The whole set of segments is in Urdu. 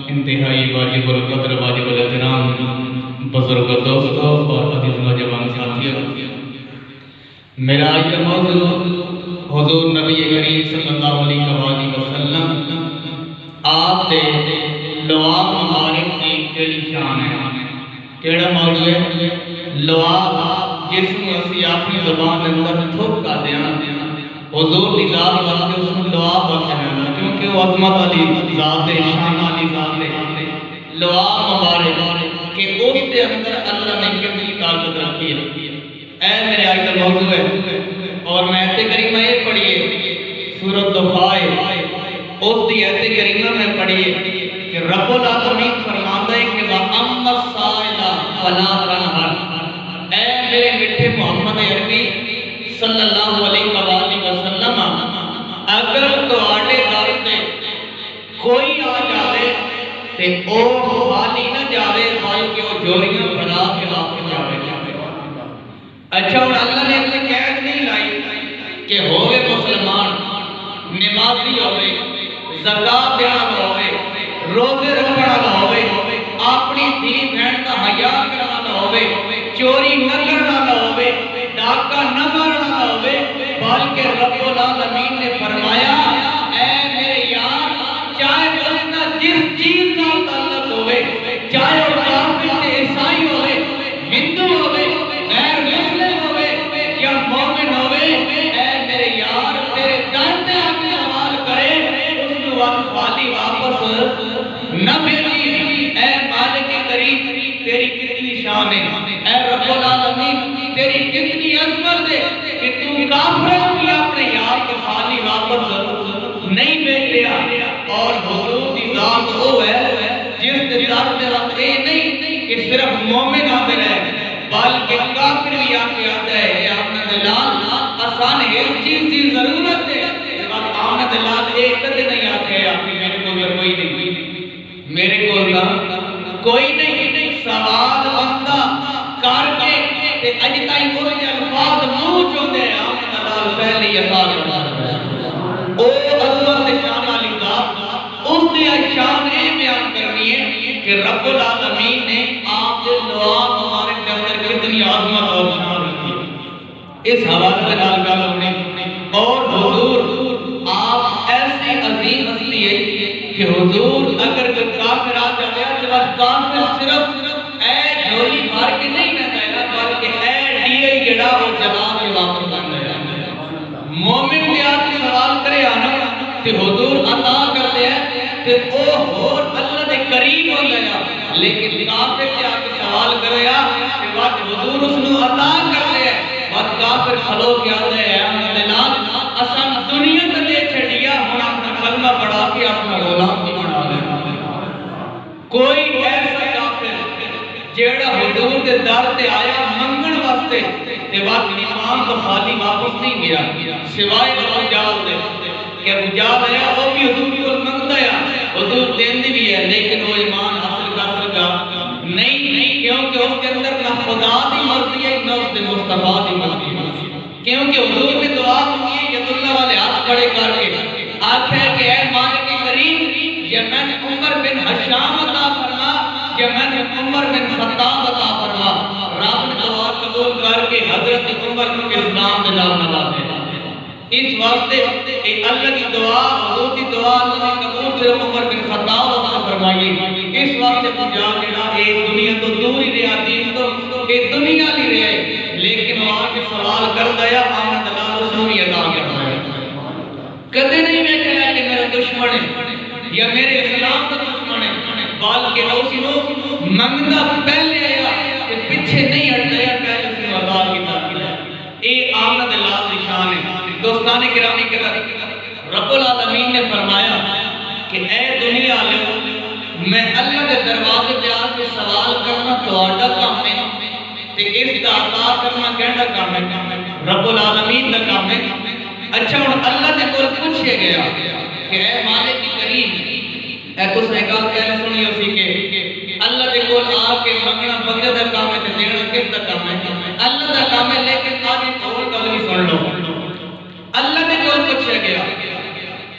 انتہائی واجب القدر واجب الاحترام بزرگ دوستوں اور عزیز نوجوان ساتھیوں، میرا آج کا موضوع حضور نبی کریم صلی اللہ علیہ وسلم آپ دے لعاب مبارک کی کیڑی شان ہے۔ کیڑا موضوع ہے؟ لعاب جس کو اسی اپنی زبان اندر تھوک کا دیاں حضور کی ذات واسطے اس کو لعاب کہنا، کیونکہ وہ عظمت والی ذات ہے، شان والی ذات ہے۔ لعاب مبارک کہ اس کے اندر اللہ نے کتنی طاقت رکھی ہے۔ اے میرے آج کا موضوع ہے اور میں آیت کریمہ یہ پڑھیے سورۃ دخائے، اس دی آیت کریمہ میں پڑھیے کہ رب العالمین فرماتا ہے کہ وَأَمَّا السَّائِلَ فَلَا تَنْهَرْ۔ اے میرے میٹھے محمد عربی صلی اللہ علیہ وآلہ وسلم، اگر تواڈے در تے کوئی آ جاوے تے او خالی نہ جاوے بلکہ او جوڑیاں بنا کے آپ کے جاوے۔ اچھا، اور اللہ نے اسے قید نہیں لائی کہ ہوئے مسلمان، نمازی ہوئے، زکاة دینا ہوئے، روزے رکھنا ہوئے، اپنی دھی بہن کا حیا کرنا ہوئے، چوری نہ کرنا ہوئے، ڈاکہ نہ مارنا ہوئے، بلکہ رب العالمین نے فرمایا اے میرے یار، چاہے اس کا جس چیز کا تعلق ہوئے، چاہے وہ کافر تے عیسائی ہوئے، ہندو ہوئے، غیر مسلم ہوئے یا مومن ہوئے، اے میرے یار تیرے در تے اپنے سوال کرے، اس کو وقت خالی واپس نہ بھیجی۔ اے مالک کریم تیری کتنی شان ہے، اے رب العالمین تیری کتنی عظمت ہے کہ تو کافروں کی اپنے یار کو خالی واپس نہیں بھیج لیا۔ اور حضور کی ذات وہ ہے جس کے در تے وقت یہ نہیں کہ صرف مومن آتے رہے بلکہ کافر بھی آتے آتا ہے۔ یہ اپنا دلال آسان ہے، اس چیز کی ضرورت ہے، اپنا دلال ایک کدے نہیں آتے ہیں آپ کی میرے کو کوئی نہیں، میرے کو کوئی نہیں، سوال بندہ کر کے تے اجتائی مرد الفاظ منہ چوندے ہیں اپنا دلال پہلی عطا کرنا۔ او عظمت شان علی ذات، کہ رب العالمین نے آپ کے دعا مبارک کے اندر کتنی عظمت اور شان رکھی اس حوالے سے گل ہونے اور حضور آپ ایسی عظیم ہستی ہے کہ حضور اگر کوئی کافر آ جائے تو کافر صرف اے جھولی مار کے نہیں رہتا ہے بلکہ اے ڈیے جڑا وہ جلا کے واپس آ گیا مومن کے آپ سوال کرے آنا کہ حضور عطا کرتے ہیں کہ او اور اللہ دے قریب ہو گیا لیکن کافر کے آپ سوال کرے کہ وقت حضور اس نے عطا کرتے ہیں وقت کافر کھلو کے آتے ہیں احمد اسان دنیا کو لے چھڑیا ہم اپنا کلمہ پڑھا کے اپنا غلام کی بنا لیں کوئی ایسا کافر جیڑا حضور کے در تے آیا منگن واسطے تے وقت ایمان تو خالی واپس نہیں گیا سوائے ابو جہل دے کہ ابو جہل آیا وہ بھی حضور کو منگتا ہے حضور دیندی بھی ہے لیکن وہ ایمان حاصل کر سکا نہیں کیونکہ اس کے اندر نہ خدا دی مرضی ہے نہ اس کے مصطفیٰ دی مرضی ہے کیونکہ حضور نے دعا مانگی ہے ید اللہ والے ہاتھ کھڑے کر کے آخر ہے کہ اے مالک کریم یمن عمر بن حشام عطا فرما یمن عمر بن خطاب عطا فرما رب نے دعا قبول کر کے حضرت عمر کو اسلام میں نام نوازے اس واسطے اللہ کی دعا حضور کی دعا اللہ نے قبول صرف عمر بن خطاب عطا فرمائی اس واسطے پجا جڑا اے دنیا تو دور ہی رہا دین تو اے دنیا نہیں رہے لیکن وہ آ کے سوال کر دیا آمد اللہ اس نے ادا کرتا ہے کدے نہیں میں کہا کہ میرا دشمن ہے یا میرے اسلام کا دشمن ہے بلکہ اسی نو منگتا پہلے آیا کہ پیچھے نہیں ہٹ گیا پہلے سے ادا کی اے آمد اللہ کی شان ہے دوستان گرامی کے رب العالمین نے فرمایا کہ اے دنیا والو میں اللہ کے دروازے پہ آ کے سوال کرنا تہاڈا کام ہے تے اس دا عطا کرنا کہڑا کام ہے رب العالمین دا کام ہے اچھا ہن اللہ نے کول پوچھے گیا کہ اے مالک کریم اے تسیں گل کہنے سنی اسی کہ اللہ دے کول آ کے منگنا بندے دا کام ہے تے دینا کس دا کام ہے اللہ دا کام ہے لیکن آج اور گل بھی سن لو اللہ نے کول پوچھا گیا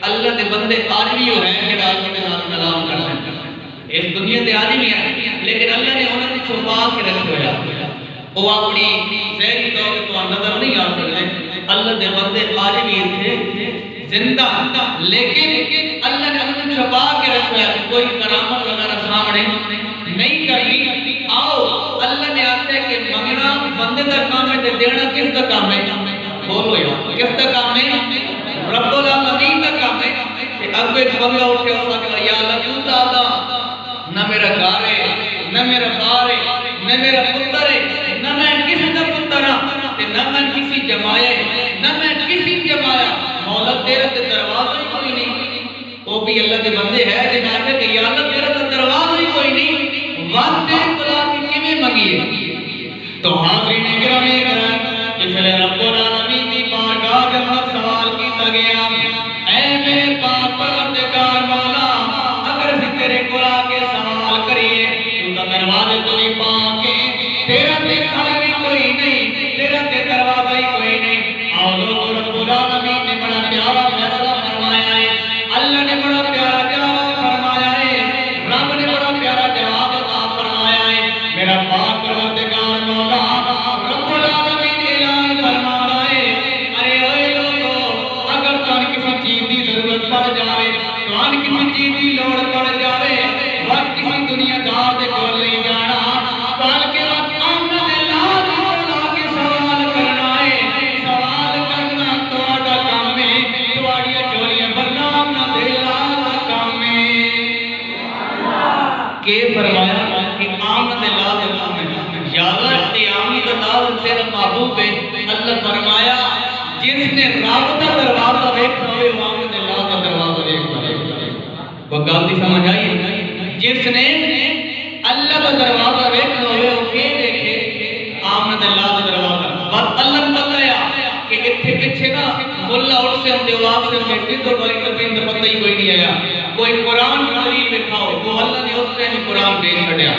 اللہ دے بندے آج بھی ہو رہے ہیں کہ اللہ کے نام کلام کر رہے ہیں اس دنیا دے آج بھی ہیں لیکن اللہ نے انہیں کو چھپا کے رکھ دیا وہ اپنی ظاہری طور پہ تو نظر نہیں آ سکتے اللہ دے بندے آج بھی تھے زندہ لیکن اللہ نے انہیں چھپا کے رکھ دیا کوئی کرامت وغیرہ سامنے نہیں کرنی آؤ اللہ نے آتا ہے کہ منگنا بندے دا کام ہے دینا کس دا کام ہے بولو یا کس کا کام ہے رب العالمین کا کام ہے کہ اب ایک بندہ اٹھے ہو سکتا یا اللہ کیوں تعالیٰ نہ میرا گھر ہے نہ میرا بار ہے نہ میرا پتر ہے نہ میں کسی کا پتر ہوں نہ میں کسی جمایا نہ میں کسی جمایا مولا تیرا تے دروازہ ہی کوئی نہیں وہ بھی اللہ کے بندے ہے جن آتے کہ یا اللہ تیرا تے دروازہ ہی کوئی نہیں وقت تیرے خدا کی کیویں منگی ہے تو حاضرین اکرامی اس لیے رب العالمین کی بارگاہ کے اندر سوال کیتا گیا اے میرے پاک پروردگار مولا اگر ہم تیرے کو آ کے سوال کریے تو دروازے تو نہیں پا کے تیرا تے گھر بھی کوئی نہیں تیرا تے دروازہ ہی کوئی نہیں آؤ لوگ رب العالمین نے بڑا پیارا فیصلہ فرمایا ہے اللہ نے بڑا پیارا جواب فرمایا ہے رب نے بڑا پیارا جواب عطا فرمایا ہے میرا پاک پروردگار مولا رب العالمین اعلان فرماتا ہے ارے اوے لوگو اگر تان کسی چیز کی ضرورت پڑ جائے تان کسی چیز کی لوڑ پڑ جائے وقت کسی دنیا دار دے کول نہیں جانا بلکہ وقت آمد اللہ دی کول آ کے سوال کرنا ہے سوال کرنا تہاڈا کام ہے تہاڈیاں چوریاں بھرنا نہ دیلا دا کام ہے کہ فرمایا کہ آمد اللہ دا کام ہے یا اللہ تے آمد اللہ تیرا محبوب ہے اللہ فرمایا جس نے رب دا دروازہ ویکھنا ہوئے وہ آمد اللہ دا دروازہ ویکھتا ہے وہ گل دی سمجھ آئی جس نے اللہ کا دروازہ ویکھنا ہوئے وہ کہ دیکھے آمد اللہ کا دروازہ بس اللہ نے بتایا کہ اتھے پیچھے نا ملا اٹھ سے ہم دیواب سے بیٹھے تو بڑی کبھی اندر پتہ ہی کوئی نہیں آیا کوئی قرآن قریب لکھاؤ وہ اللہ نے اس نے قرآن بھیج چھڑیا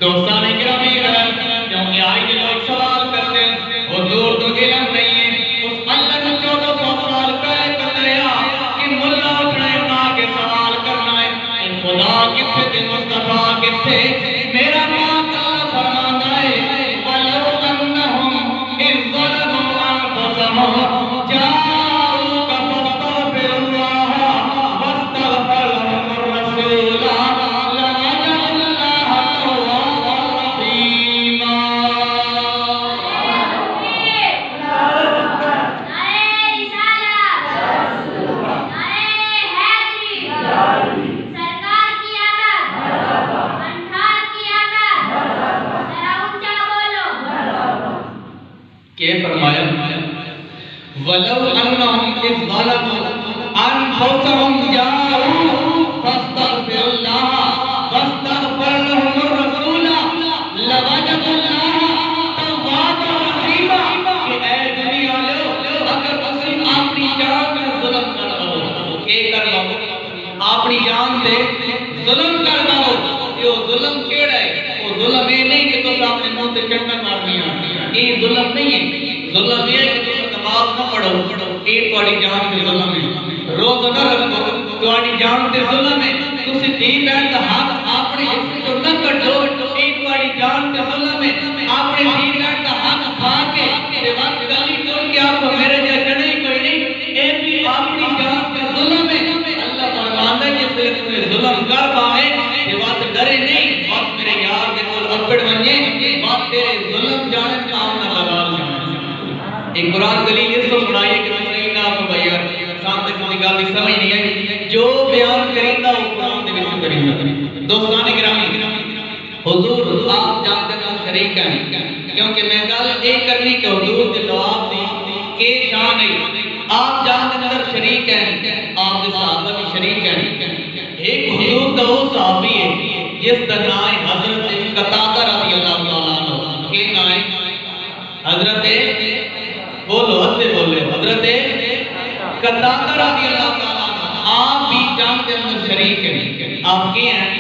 دوستان گرامی کیونکہ آئی کے لوگ سوال کرتے ہیں حضور تو علم نہیں ہے اس اللہ نے 1400 سال پہلے بتایا کہ ملا اٹھنا ہے کے سوال کرنا ہے خدا کتنے دن مصطفیٰ تھے میرا پاک اللہ فرماتا ہے وَلَوْ أَنَّهُمْ إِذْ ظَلَمُوا أَنفُسَهُمْ جَاءُوكَ فَاسْتَغْفِرُوا اللَّهَ وَاسْتَغْفَرَ لَهُمُ الرَّسُولُ لَوَجَدُوا اللَّهَ تَوَّابًا رَحِيمًا. کہ فرمایا وَلَوْ أَنَّهُمْ إِذْ ظَلَمُوا أَنفُسَهُمْ جَاءُوكَ فَاسْتَغْفِرُوا اللَّهَ وَاسْتَغْفَرَ لَهُمُ الرَّسُولُ لَوَجَدُوا اللَّهَ تَوَّابًا رَحِيمًا. کہ اے دنیا والو اگر تسی اپنی جان تے ظلم کرو کہ کرو اپنی جان تے ظلم کرو کہ وہ ظلم کیڑا ہے وہ ظلم یہ نہیں کہ تس اپنے منہ تے چنڈن مارنی یہ ظلم نہیں ہے ظلم یہ ہے کہ تم نماز نہ پڑھو یہ تھوڑی جان تے ظلم ہے روزہ نہ رکھو تھوڑی جان تے ظلم ہے تسی دین بہن دا حق اپنے حصے تو نہ کڈو یہ تھوڑی جان تے ظلم ہے اپنے دین بہن دا حق کھا کے تے وقت گلی ٹول کے آپ میرے جیسا نہیں کوئی نہیں اے بھی اپنی جان تے ظلم ہے. اللہ فرماندا ہے جس ویلے تم ظلم کر پائے تے وقت ڈرے نہیں وقت میرے یار دے کول اپڑ ونجے وقت تیرے ظلم جانے کام نہ لگا ایک قرآن دلیل اس کو سنائیے کہ صحیح نہ آپ بھائیار شام تک کوئی گل کی سمجھ نہیں ہے جو بیان کریں گا وہ قرآن دے وچ کریں گا. دوستان گرامی حضور آپ جانتے ہیں شریک ہیں کیونکہ میں گل یہ کرنی کہ حضور دے لواب دی کہ شان ہے آپ جانتے اندر شریک ہیں آپ کے صحابہ بھی شریک ہیں. ایک حضور دا وہ صحابی ہے جس کا نام ہے حضرت قتادہ رضی اللہ تعالیٰ عنہ. کہ نام ہے حضرت بولو حضرت بولے حضرت قتادہ رضی اللہ تعالیٰ عنہ. آپ بھی جنگ کے اندر شریک ہیں آپ کے ہیں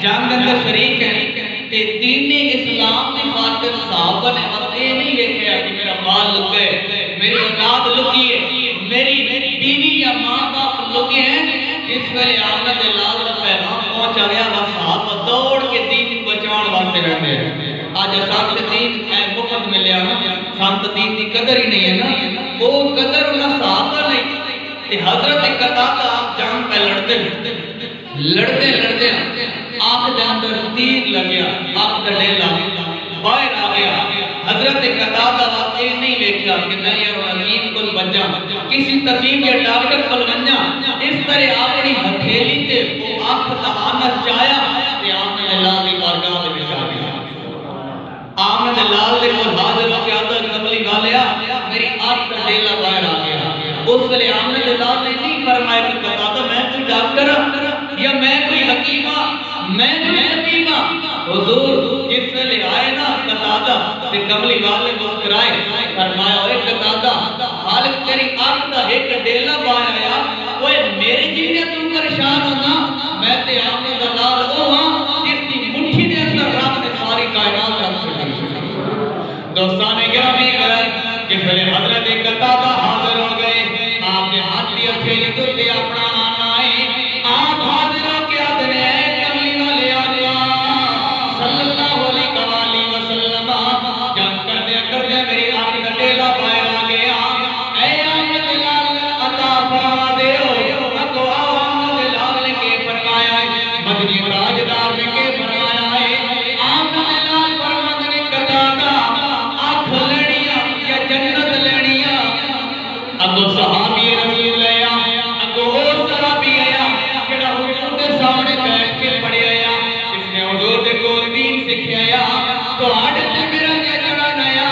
جنگ کے اندر شریک ہیں تے دین اسلام کی خاطر صحابہ نے وقت یہ نہیں دیکھا کہ میرا مال لک گئے میری اولاد لکی ہے میری بیوی یا ماں باپ لکے ہیں. اس ویلے آمد لال کا پیغام پہنچا گیا بس صحابہ دوڑ کے دین کو بچاؤਣ واسطے رہتے ہیں. آج سانت دین اے مفت ملیا سانت دین کی قدر ہی نہیں ہے نا وہ قدر انہاں صحابہ نہیں. حضرت قتادہ آپ جان پہ لڑتے آپ دے اندر تیر لگیا آپ کا ڈیلا باہر آ گیا. حضرت قتادہ آپ یہ نہیں دیکھا کہ میں یہ حکیم کل بچا کسی طبیب یا ڈاکٹر کل بنیا اس طرح اپنی ہتھیلی تے وہ آنکھ دہانا چاہیا کہ آپ نے اللہ کی بارگاہ میں بچا دیا. آمد لال دے کو حاضر ہو کے آدھا قبلی والیا میری آنکھ کا ڈیلا باہر آ گیا. اس لئے آمد لال نے نہیں فرمایا کہ قتادہ میں کوئی ڈاکٹر یا میں کوئی حکیمہ میں کوئی حکیمہ. حضور جس لئے آئے نا قتادہ تے قبلی والے مسکرائے فرمایا اے قتادہ خالق تیری آنکھ دا ایک ڈیلا باہر آیا وہ میرے جینے تو پریشان ہونا میں تے آمد لال وہ ہاں جس کی مٹھی دے اندر رب نے ساری کائنات رکھ سکتی. دوستان گرامی جس ویلے حضرت قتادہ حاضر ہو گئے آپ نے ہاتھ دی ہتھیلی تو دے اپنا آنا ہے آپ حاضر ہو کے آدھنے اے کملی والے آدھیا صلی اللہ علیہ وسلم جب کر دیا میری آنکھ کا ڈیلا باہر آ گیا اے آمد لال عطا فرما دے اگو آمد لال نے کے فرمایا ہے مدنی تاجدار نے کے فرمایا ہے آمد لال فرمایا نے قتادہ آنکھ لڑیاں یا جنت لڑیاں اگو صحابی رسول آیا اگو اور صحابی آیا جڑا حضور کے سامنے بیٹھ کے پڑے آیا اس نے حضور دے کو دین سکھایا تو آڑ تے میرا جڑا نیا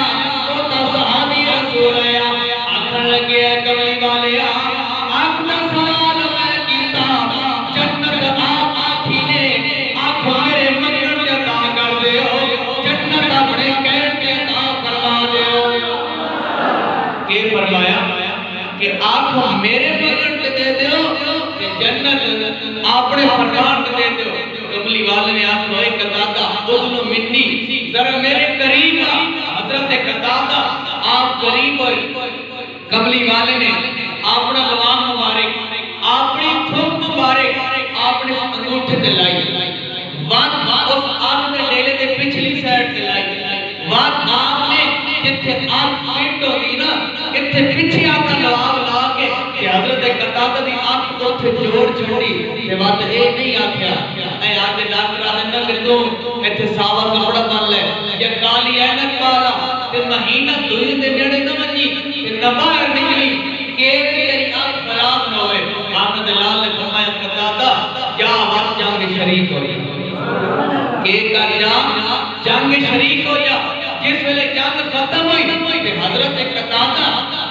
وہ تا صحابی رسول آیا آکھن لگے کملی والیا آپ دا سوال میں کیتا جنت آپ آکھی نے آپ میرے منگل تے عطا کر دیو جنت اپنے کہن تے عطا فرما دیو. کہ فرمایا کہ آپ میرے منگل تے دے دیو کہ جنت اپنے فرمان تے دے دیو. کملی والے نے آپ کو ایک قتادہ ادنو منی ذرا میرے قریب حضرت قتادہ آپ قریب ہوئے. کملی والے نے اپنا لوام مبارک اپنی تھوک مبارک اپنے انگوٹھے تے لائی وقت اس آپ نے ڈیلے دے پچھلی سائڈ دلائی وقت آپ نے جتھے آپ فٹ ہوگی نا اتھے پچھے آپ کا لواب لا کے کہ حضرت قطادہ دی آپ کو اتھے جوڑ چھوڑی کہ بات اے نہیں آکھیا اے آگے ڈاکٹر آدھے کہ تو اتھے ساوا کپڑا بن لے یا کالی اینک پالا پھر مہینہ دوئی دے نیڑے نہ بنی پھر نہ باہر نکلی کہ تیری آپ خراب نہ ہوئے آپ نے دلال نے فرمایا قطادہ یا وقت جنگ شریک ہو یا کہ کا جنگ شریک ہو یا جس ویلے جنگ ختم ہوئی کہ حضرت قطادہ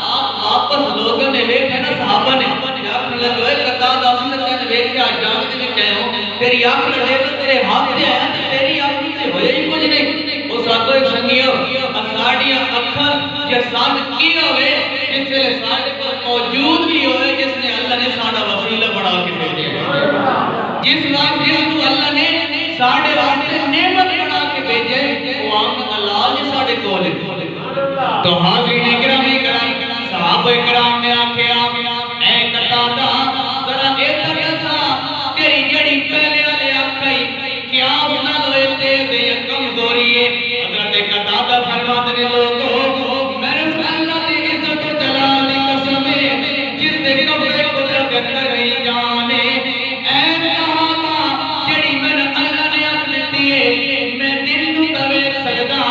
آپ واپس لوگوں نے دیکھا نا صحابہ نے آپ نے لگوئے قطادہ اسی نے دیکھا جنگ دے وچ آئے ہوں تیری آپ نے دیکھا تیرے ہاتھ سے آیا تیری آپ سے ہوئے ہی کچھ نہیں اس آتو ایک سنگیو اساڑیاں اکھر یا سان کی ہوئے جس ویلے ساڑے پر موجود بھی ہوئے جس نے اللہ نے ساڑا وسیلہ بڑھا کے بھیجے جس وقت جس کو اللہ نے ساڑے واسطے نعمت بڑھا کے بھیجے وہ آمد اللہ نے ساڑے کولے تو حاضرین اکرامی کرام صحابہ اکرام نے آکھے اے قطادہ ذرا اے تکسا تیری جڑی پہلے والے آکھائی کیا بنا لوئے تیز یا کمزوری ہے حضرت قطادہ فرماتے نے لوگوں میں رسول اللہ دی عزت و جلال دی قسم ہے جس نے کبھے قدرت کر رہی جانے اے صحابہ جڑی میں اللہ نے اپنے دیے میں دل نو تویک سجدہ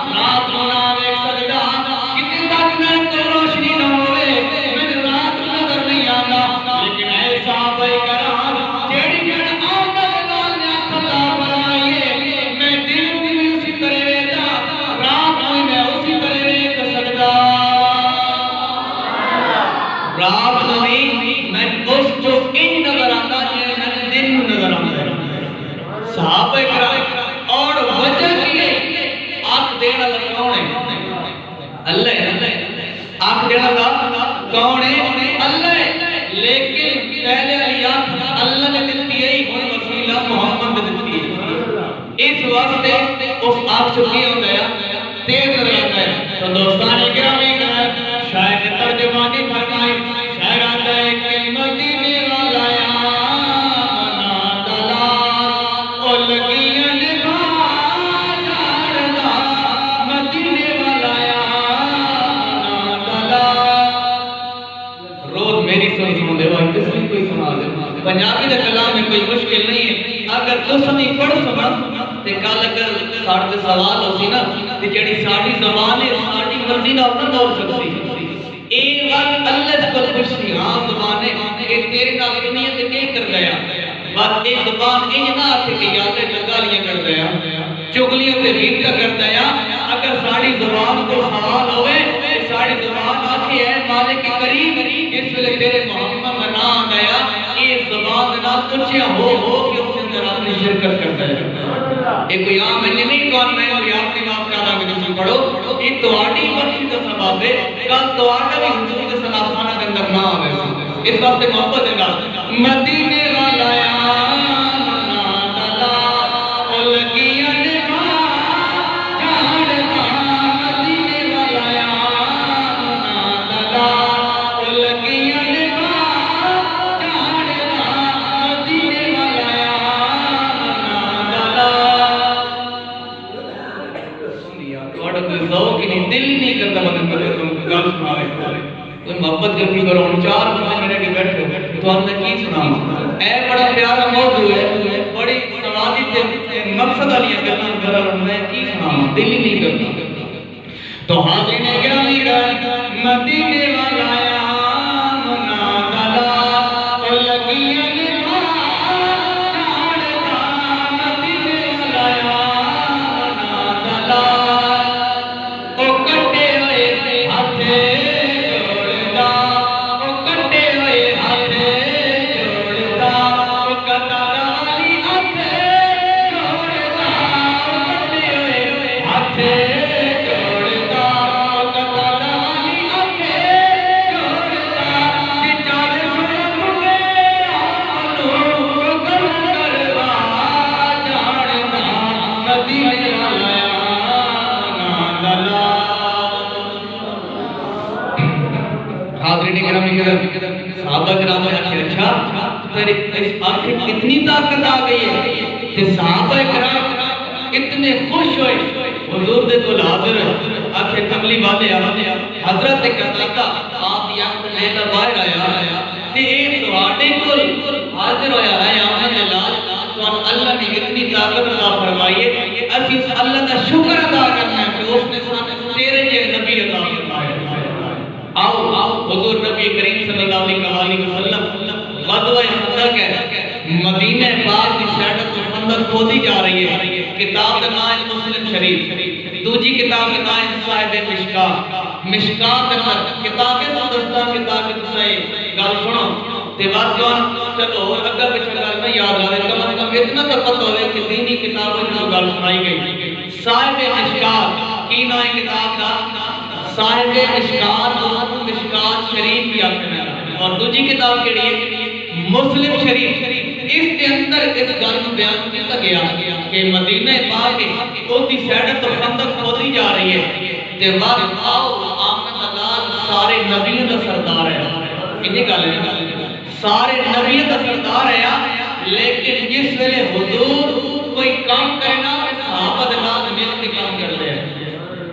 رات نو ناویک سجدہ کتنے تک میں تو روشنی نہ ہوئے میں رات نظر نہیں آنا لیکن اے صحابہ کرام جڑی میں آمد اللہ نے اپنا بنائیے میں دل بھی اسی طرح ویتا رات ہوئی میں اسی طرح ویک سجدہ رات نہیں میں اس جو ان نظر آتا ہے میں دل نظر آتا ہے صحابہ کرام اور وجہ کی ہے آپ دینا لگاؤں ہے اللہ ہے آپ دینا لگاؤں کون ہے اللہ ہے لیکن پہلے علیات اللہ نے دیتی ہے ہی وسیلہ محمد نے دیتی ہے اس واسطے اس آپ چکی ہو گیا تیز رہتا ہے تو دوستان اکرامی کا شاید ترجمانی فرمائی شاید آتا ہے کہ مدینے والا یا منا دلال او لگیاں نبھا جاڑدا مدینے والا یا منا دلال روز میری سنوں دے بھائی تسلیم کوئی سنا دے پنجابی دے کلام میں کوئی مشکل نہیں ہے اگر تسلی پڑھ سمجھ تے کل اگر ساڑھے سوال ہو سی نا تے جڑی ساڑھی زبان ہے ساڑھی مرضی نہ اپنا دور سکتی اے وقت اللہ کو خوش سی ہاں زبان ہے کہ تیرے نال دنیا تے کی کر گیا بات اے زبان اے نہ آتے کہ یادیں لگالیاں کر دیا چگلیاں تے ریت کر دیا اگر ساڑھی زبان کو سوال ہوئے تے ساڑھی زبان آتی ہے مالک کریم اس ویلے تیرے محمد کا نام آیا یہ زبان نہ کچھ ہو کہ اس اندر اپنی شرکت کرتا ہے ایک کوئی عام ہے نہیں کون میں کوئی آپ کی معاف کیا کہ تم پڑھو یہ تو آڑی بخشی کا سبب ہے کل تو آڑا بھی حضور کے سلام خانہ کے اندر نہ آوے اس وقت محبت ہے گا مدینے والا یا منا دلال او لگیاں نبھا جاڑدا مدینے والا یا منا دلال او لگیاں نبھا جاڑدا مدینے والا یا منا دلال تھوڑا کوئی ذوق نہیں دل نہیں کرتا مدد کرے تم گل سناوے کوئی محبت کرتی کرو چار بندے میرے کے بیٹھے تو ہم نے کی سنا اے بڑا پیارا موضوع ہے بڑی سوادی تے مقصد والی گلاں کرا میں کی سنا دل ہی نہیں کرتا تو حاضرین گرامی مدینے والا یا منا دلال او لگیاں نبھا جاڑدا مدینے والا یا منا دلال او کٹے ہوئے ہاتھ جوڑدا او کٹے ہوئے ہاتھ جوڑدا او قطادہ والی ہاتھ جوڑدا او کٹے ہوئے ہاتھ جوڑدا او قطادہ والی ہاتھ جوڑدا کہ چاہے سن میں آمنو گل کروا جاڑدا مدینے والا یا منا دلال حاضرین کرام صحابہ کرام نے اچھا پھر اس آخر کتنی طاقت آ گئی ہے کہ صحابہ کرام اتنے خوش ہوئے حضور دے کول حاضر آخر کملی والے حضرت قتادہ آپ یاد لیلا باہر آیا تے ایک تواڈے کول حاضر ہویا ہے آمد لال تو اللہ نے اتنی طاقت عطا فرمائی ہے اسی اس اللہ کا شکر ادا کرنا ہے کہ اس نے سامنے تیرے یہ نبی عطا فرمایا آؤ حضور نبی کریم صلی اللہ علیہ وسلم غزوہ خندق ہے مدینہ پاک کی سڑک تو خندق کھودی جا رہی ہے کتاب کا نام مسلم شریف دوسری کتاب کا نام صاحب مشکات کتاب دوستان کتاب سے گل سنو تے بات جوان چلو اگا پچھا گل میں یاد آوے کم از کم اتنا تو پتہ ہوئے کہ دینی کتابوں میں گل سنائی گئی صاحب مشکات کی نام کتاب دا صاحب مشکات شریف کی آخر اور دوسری کتاب کیڑی ہے مسلم شریف اس کے اندر اس گل کو بیان کیا گیا کہ مدینہ پاک کھودی سڑک تو خندق کھودی جا رہی ہے تے وقت آؤ آمد اللہ سارے نبیوں کا سردار ہے کتنی گل ہے سارے نبیوں کا سردار ہے لیکن جس ویلے حضور کوئی کام کرنا صحابہ دے نال مل کے کام کرتے ہیں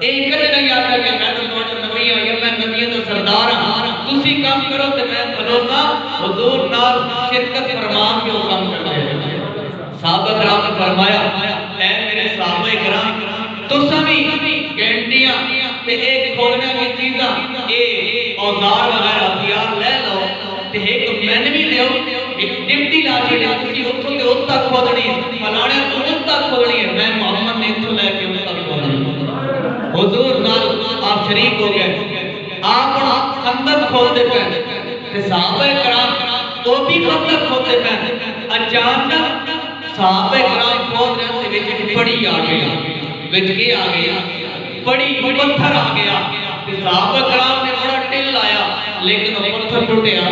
ایک جگہ یاد ہے کہ میں تو نبی ہوں یا میں نبیوں کا سردار ہوں تسی کام کرو تے میں کھلوتا حضور نال شرکت فرمان کے کام کرتے ہیں صحابہ کرام نے فرمایا اے میرے صحابہ کرام تساں بھی گھنٹیاں تے ایک کھولنے کی چیزاں اے اوزار وغیرہ ہتھیار لے لو تے ایک میں نے بھی دیو ایک ڈپٹی لاٹھی لے تسی اتھوں تے ات تک کھودنی ہے فلانے ات تک کھودنی ہے میں محمد نے اتھوں لے کے ات تک کھودنی ہے حضور نال آپ شریک ہو گئے آپ خندق کھولتے پہنے تے صحابہ کرام وہ بھی خندق کھولتے پہنے اچانک صحابہ کرام کھول رہے تھے وچ پڑی آ گیا وچ کے آ گیا پڑی پتھر آ گیا صحابہ کرام نے بڑا ٹل آیا لیکن وہ پتھر ٹوٹیا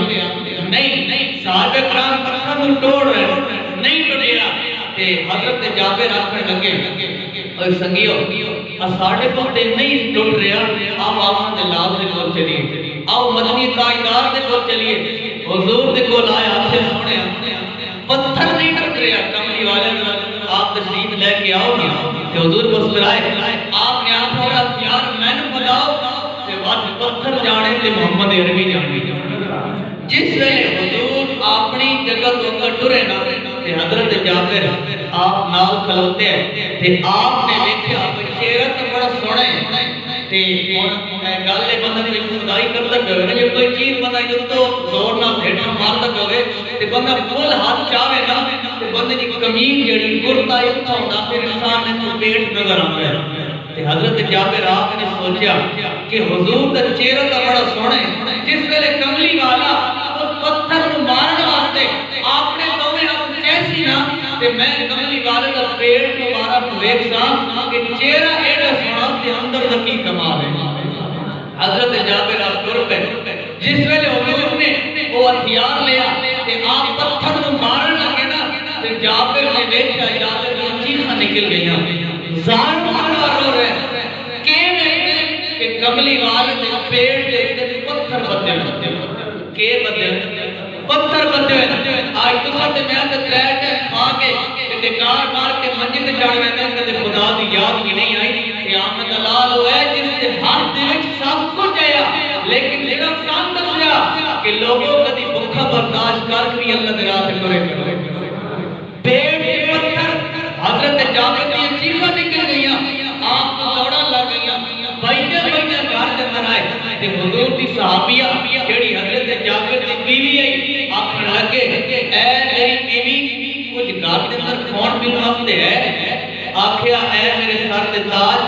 نہیں صحابہ کرام پتھر کو توڑ رہے نہیں ٹوٹیا تے حضرت جابر آخنے لگے اور سنگیو ساڑھے پتے نہیں ٹوٹ رہا آو آمد اللہ دے کول چلیے آو مدنی تاجدار دے کول چلیے حضور دے کول آیا آتے سونے پتھر نہیں ٹوٹ رہا کملی والے آپ تشریف لے کے آؤ نا کہ حضور مسکرائے آپ نے آپ ہوگا یار میں نے بتاؤ کہ بات پتھر جانے تے محمد عربی جانے جس ویلے حضور اپنی جگہ تو اگر ٹرے نا کہ حضرت جابر آپ نال کھلوتے ہیں تے آپ نے دیکھا چہرہ تو بڑا سونا ہے تے گالے بندہ کوئی خدائی کرتا گئے جب کوئی چیز بندہ جو تو زور نہ بھیٹا مارتا گئے تے بندہ فل ہاتھ چاہے نا تے بندے کی کمیز جڑی کرتا اتھا ہوتا پھر انسان نے تو پیٹ نظر آ گیا تے حضرت جابر آپ نے سوچا کہ حضور کا چہرہ تو بڑا سونا ہے جس ویلے کملی والا اس پتھر کو مارنے واسطے آپ نے دوے آپ کیسی نا کہ میں کملی والے کا پیٹ مبارا ویک سا کہ چہرہ ایڈا سونا تے اندر دکی کمال ہے حضرت جابر آپ ٹر پہ جس ویلے حضور نے وہ ہتھیار لیا کہ آپ پتھر کو مارن لگے نا تے جابر نے دیکھا جابر کی چیخاں نکل گئی زار مارا رو رہے کہ کملی والے کے پیٹ دے پتھر بدے کے بدے پتھر بدے آج تو سب میں تے تریٹ ہے کھا کے ڈکار مار کے منجل تے چڑھ ویندے کدے خدا دی یاد کی نہیں آئی قیامت لال ہوئے جس دے ہاتھ دے وچ سب کچھ آیا لیکن جڑا سان دسیا کہ لوگوں کدی بھوکا برداشت کر کے اللہ دے راہ تے ٹرے پیٹ دے پتھر حضرت جابر دی چیخاں نکل گئیاں آپ کو دوڑا لگ گئیاں بیٹھے بیٹھے گھر دے اندر آئے تے حضور دی صحابیہ جڑی حضرت جابر دی بیوی آئی آکھن لگے اے میری بیوی کچھ گھر دے اندر کھان پینے واسطے ہے آکھیا اے میرے سر تے تاج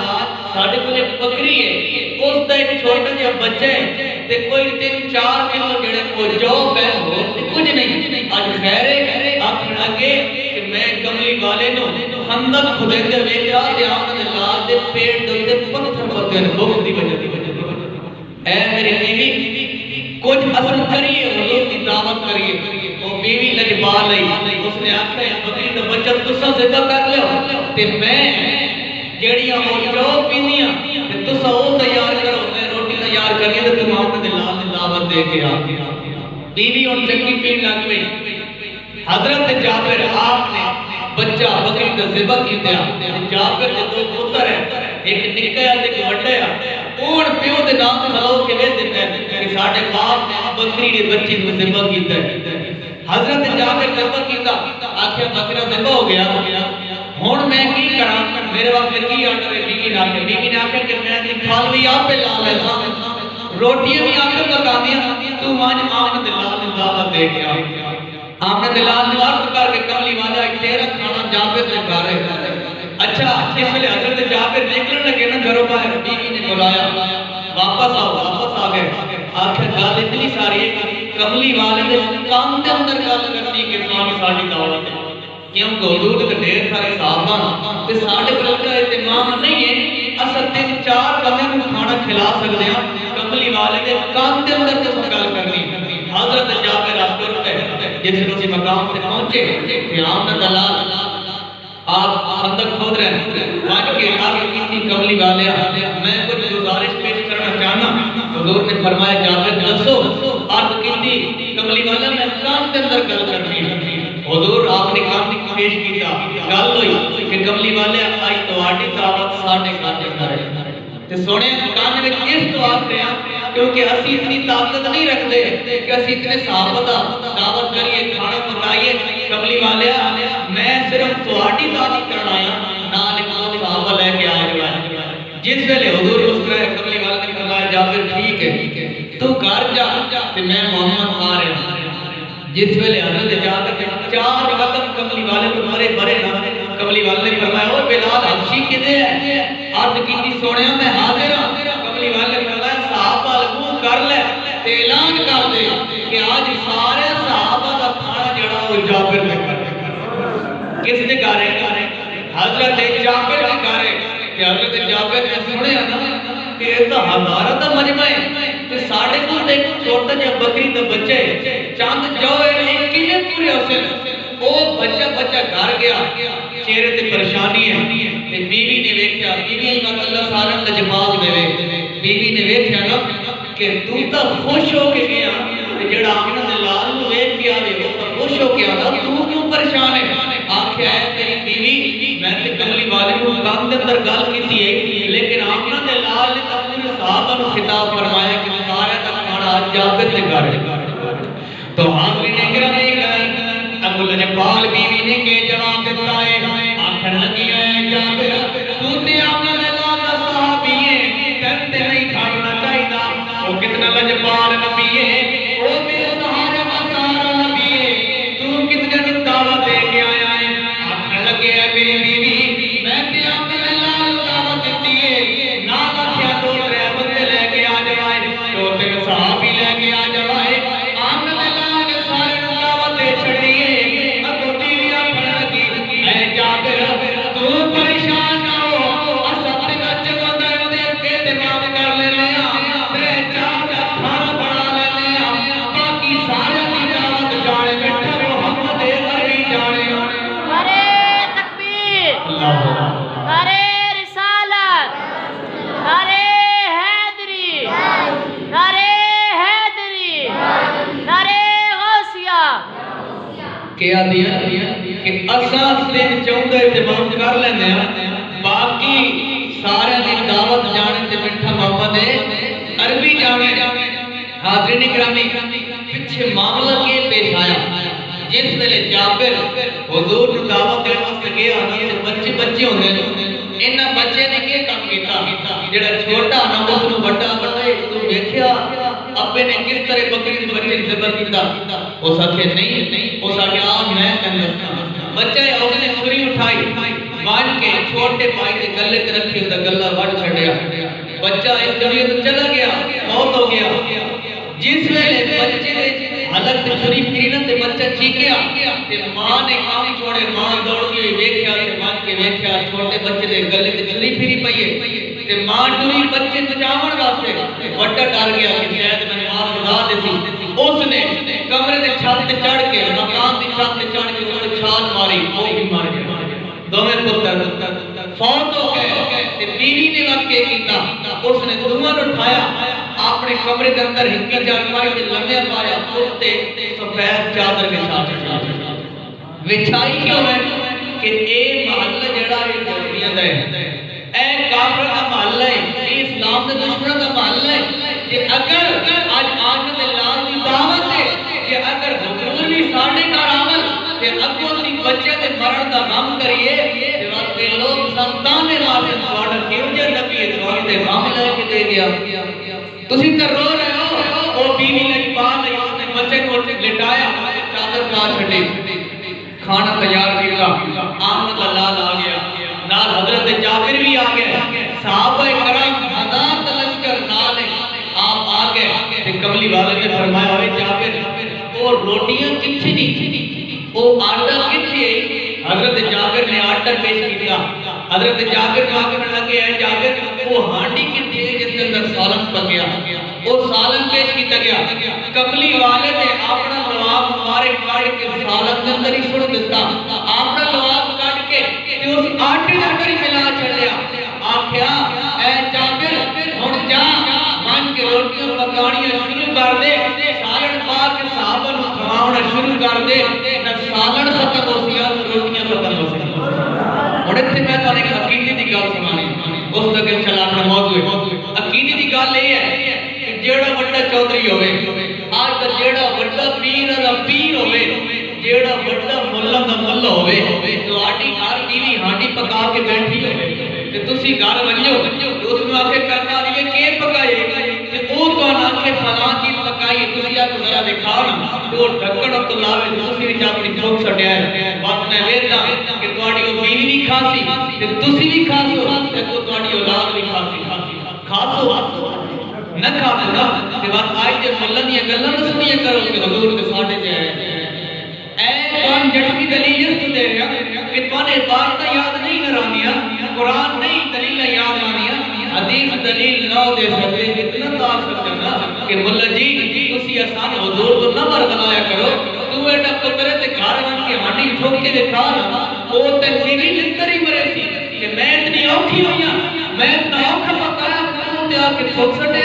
ساڈے کول ایک بکری ہے اس دا ایک چھوٹا جہا بچہ ہے تے کوئی 3-4 کلو جڑے کو جو ہے ہو کچھ نہیں اج خیر ہے آکھن لگے کہ میں کملی والے نو خندق کھدے ویکھیا تے آمد اللہ دے پیٹ دے پتھر پتے نے بھوک دی وجہ اے میری بیوی کچھ اصل کریے حضور کی دعوت کریے وہ بیوی لجبا لئی اس نے آخر بکری دا بچہ تسا ذکر کر لو تے میں جڑیاں وہ جو پیندیاں تے تسا وہ تیار کرو میں روٹی تیار کریے تے تم اپنے دل دعوت دے کے آ بیوی اور چنگی پین لگ گئی حضرت جابر آپ نے بچہ بکری کا ذبح کیتا جابر دے دو پتر ہے ایک نکا ہے ایک وڈا ہے اون پیو دے نام کھلو کے وے دے کہ ساڈے باپ نے بکری دے بچے کو ذبح کیتا ہے حضرت جابر ذبح کیتا آکھیا بکرا ذبح ہو گیا ہن میں کی کراں میرے واسطے کی آرڈر ہے بیوی نے آکھیا کہ میں دی کھالوی آپ پہ لا لیتا روٹیاں بھی آپ پہ پکا دیا تو مان آمن دلال نے دعوت دے گیا آمن دلال نے عرض کر کے کملی والا تیرا کھانا جابر نے گھر ہے اچھا اس لیے حضرت جابر نکلنے لگے نا گھروں باہر بیوی نے بلایا واپس آ گئے آخر گل اتنی ساری ہے کملی والے نے کام کے اندر گل کرنی کہ کام ساری دعوت ہے کیونکہ حضور کے ڈھیر سارے صحابہ تے ساڈے کول کا اہتمام نہیں ہے اصل 3-4 بندے کو کھانا کھلا سکتے ہیں کملی والے نے کام کے اندر تو گل کرنی حضرت جابر آپ جس کسی مقام سے پہنچے کہ آمن دلال آپ خندق کھود رہے ہیں وہاں کے آگے کتنی کملی والے میں کچھ گزارش پیش کرنا چاہنا حضور نے فرمایا جابر دسو عرض کتنی کملی والا میں کام کے اندر گل کرنی حضور آپ نے کام پیش کیا گل ہوئی کہ کملی والے آئی تواڈی دعوت ساڈے گھر دے اندر تے سونے کان وچ اس واسطے کیونکہ اسی اتنی طاقت نہیں رکھتے کہ اسی اتنے صحابہ دا دعوت کریے کھانا پکائیے کملی والے میں صرف تواڈی دعوت کرنا آیا نال ایک صحابہ لے کے آئے جس ویلے حضور مسکرائے کملی والے نے فرمایا جابر ٹھیک ہے تو گھر جا تے میں محمد آ رہا جس ویلے حضرت جابر 4 وقت کملی والے کو مرے نہ کملی والے نے فرمایا او بلال حبشی کدے ہے عرض کیتی سونیا میں حاضر ہاں کملی والے نے فرمایا صحابہ لگو کر لے تے اعلان کر دے کہ آج سارے صحابہ دا کھانا جڑا وہ جابر نے کر کس نے گھر ہے حضرت جابر نے گھر ہے کہ حضرت جابر نے سنیا نا کہ یہ تو ہزارہ دا مجمع ہے تے ساڈے کول ایک چھوٹا جہا بکری دا بچہ ہے چاند جو ہے کیویں پورے ہوسن او بچہ گھر گیا چہرے تے پریشانی ہے تے بیوی نے ویکھیا بیوی اللہ سارا لجپال دے بیوی نے ویکھیا نا کہ تو تا خوش ہو کے گیا تے جڑا آمنہ دے لال نو ویکھ کے آوے وہ تا خوش ہو کے آندا تو کیوں پریشان ہے آکھیا ہے تیری بیوی میں تے کملی والے کو کام دے اندر گل کیتی ہے لیکن آمنہ دے لال نے تا پورے صحابہ نو خطاب فرمایا کہ سارا دا کھانا جابر دے گھر تو حاضرین گرامی ابو لجپال بیوی نے کے جواب دیتا ہے آخر لگی ہے جابر تو تے آمنہ دے لال دا صحابی ہے کرتے نہیں کھانا چاہیے وہ کتنا لجپال نبی ہے وہ میرے سہارے کا سہارا نبی ہے تو کتنے دعوت دے کے آیا ہے آخر لگے ہے میری بیوی میں تے آمنہ دے لال دعوت دیتی ہے نہ لکھیا 2-3 بندے لے کے آ جائے 2-3 صحابی لے کے آ جائے کیا دیا کہ اساں دن چاہتا اہتمام کر لینے ہیں باقی سارے دن دعوت جانے تے مٹھا محمد عربی جانے حاضرین گرامی پیچھے معاملہ کے پیش آیا جس ویلے جابر حضور نے دعوت دینے واسطے گیا تے بچے ہوندے انہاں بچے نے کیا کام کیتا جڑا چھوٹا نا اس نو بڑا بڑے تو ویکھیا ابے نے کس طرح بکری دے بچے نے ذبح کیتا اس آکھے نہیں اس آکھے آج میں کندستا بچہ اس نے چھری اٹھائی مان کے چھوٹے بھائی دے گلے تے رکھی تے گلا وڈ چھڈیا بچہ اس دنیا تو چلا گیا موت ہو گیا جس ویلے بچے دے حلق تے چھری پھری نہ تے بچہ چیخیا تے ماں نے کام چھوڑے ماں دوڑ کے ویکھیا تے مان کے ویکھیا چھوٹے بچے دے گلے تے چھری پھری پئی ہے تے ماں ڈوری بچے بچاون واسطے وڈا ڈر گیا کہ شاید میں ماں خدا دیسی اس نے کمرے دے چھت تے چڑھ کے مکان دی چھت تے چڑھ کے اس چھال ماری وہ بھی مر گیا دوویں پتر فوت ہو گئے تے بیوی نے وقت کے کیتا اس نے دونوں اٹھایا اپنے کمرے کے اندر ہکی چارپائی تے لمبے پایا تے سفید چادر کے ساتھ وچھائی کیوں ہے کہ اے محلہ جڑا ہے یہودیاں دا ہے، اے کافر کا محلہ ہے، اے اسلام دے دشمنوں کا محلہ ہے کہ اگر آج آخرت اللہ کی دعوت ہے کہ اگر حضور بھی ساڑھے کار آمد کہ اگو سی بچے دے مرن دا غم کریے کہ وقت کے لوگ سنتانے مارے سواڑا کیوں جے نبی اتوانی دے غم لے کے دے گیا تسی تر رو رہے ہو وہ بیوی لگی پال لگی اس نے بچے کو لٹایا چادر پا چھٹے کھانا تیار کیا آمد اللہ آ گیا نال حضرت جابر بھی آ گیا صحابہ کرام ہزار تلشکر نال آپ آ گئے کہ کملی والے نے فرمایا ہوئے جابر وہ روٹیاں کچھ نہیں وہ آٹا کچھ حضرت جابر نے آٹا پیش کیا حضرت جابر کو آگے لگے ہیں جابر وہ ہانڈی کتنی ہے جس کے اندر سالن پکیا وہ سالن پیش کیتا گیا کملی والے نے اپنا لواب مبارک کاٹ کے سالن کے اندر ہی سڑ دیتا اپنا لواب کاٹ کے اس آٹے کے اندر ہی ملا چھڑیا آکھیا اے جابر ہن جا مان کے روٹیاں پکانیاں شروع کر دے سالن پا کے صحابہ نوں کھوانا شروع کر دے نہ سالن ختم ہو سیا روٹیاں ختم ہو سیا ہن ایتھے میں تانوں ایک عقیدے دی گل سنانی اس تک چلانا موضوع عقیدے دی گل یہ ہے کہ جیڑا بڑا چودھری ہوے آج دا جیڑا بڑا پیر دا پیر ہوے جیڑا بڑا ملہ دا ملہ ہوے تو آٹی ہر بیوی ہانڈی پکا کے بیٹھی ہوے تے تسی گھر ونجو تے اس نوں آکھے کرنا دی کہ پکائے تے او تو آکھے فلاں چیز پکائی تسی آ ذرا دکھاؤ نا تے او ڈھکن تو لاوے تسی وچ اپنی چوک چھڈیا ہے بات میں ویکھدا کہ تہاڈی او بیوی بھی کھاسی تے تسی بھی کھاسو تے کو تہاڈی اولاد بھی کھاسی کھاسو نہ کھاسو نا تے بات آئی تے ملہ دی گلاں نہ سنیا کرو کہ حضور دے ساڈے تے آئے قرآن جڑی دلیل اس دے رہا کہ توانے عبادت یاد نہیں کرانیا قرآن نہیں دلیل یاد آنیا حدیث دلیل نہ دے سکتے اتنا تار سکتے نا کہ ملہ جی تسی آسان حضور کو نہ برگلایا کرو تو ایڈا پترے تے گھر بن کے ہانڈی ٹھوک کے دکھا نا وہ تے بیوی لندر ہی مرے سی کہ میں اتنی اوکھی ہوئی میں اتنا اوکھا پکایا کروں تے آپ کے ٹھوک سٹے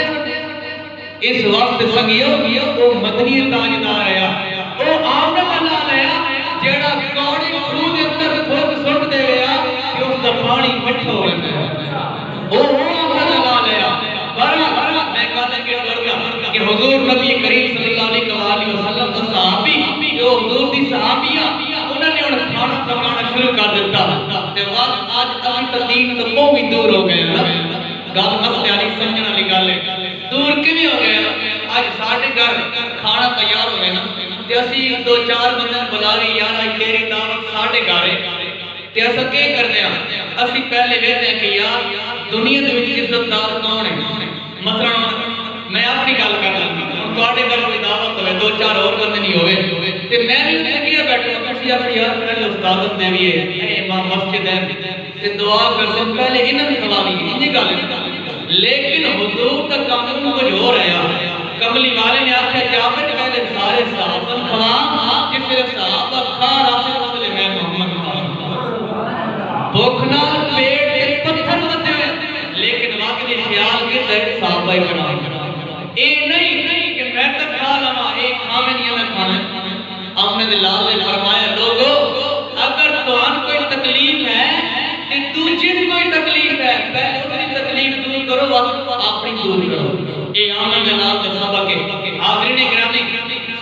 اس وقت سنگیو وہ مدنی تاجدار آیا وہ آمنا بنا لیا جیڑا کوڑی خرود اندر تھوک سٹ دے گیا کہ اس دا پانی مٹھا ہو گیا وہ آمنا بنا لیا برا میں کہتا کہ ڈر کہ حضور نبی کریم صلی اللہ علیہ وسلم کا صحابی جو حضور دی صحابیہ انہوں نے انہیں کھانا پکانا شروع کر دیتا تے وقت آج اسی تدین تو بہت دور ہو گئے نا گل مسئلے والی سمجھنے والی گل ہے دور کیوں ہو گیا آج ساڑھے گھر کھانا تیار ہو گئے نا تے اسی دو چار بندے بلا لی یار آج تیری دعوت ساڑھے گھر ہے تے اسا کیا کرنے ہیں اسی پہلے ویکھتے ہیں کہ یار دنیا دے وچ عزت دار کون ہے مثلا میں اپنی گل کر رہا ہوں تواڈے گھر کوئی دعوت ہوے دو چار اور بندے نہیں ہوے تے میں بھی کیا بیٹھا کسی اپ یار پہلے استاد دے بھی ہے امام مسجد ہے تے دعا کر سے پہلے انہاں دی سلامی یہ گل ہے لیکن حضور کا قانون کچھ ہو رہا ہے کملی والے نے آخیا جابر پہلے سارے صحابہ کھوا کہ پھر صحابہ کھا راسے رسول میں محمد بھوکنا پیٹ کے پتھر بندے لیکن واقعی خیال کے تحت صحابہ کرام اے نہیں کہ میں تک کھا لما ایک کھانے نہیں میں کھانا آمنے دلال نے فرمایا لوگو اگر تو ان کوئی تکلیف ہے کہ دوجن کوئی تکلیف ہے پہلے اسی تکلیف دور کرو وقت اپنی دور کرو اے آمنے دلال نے صحابہ کے حاضرین گرامی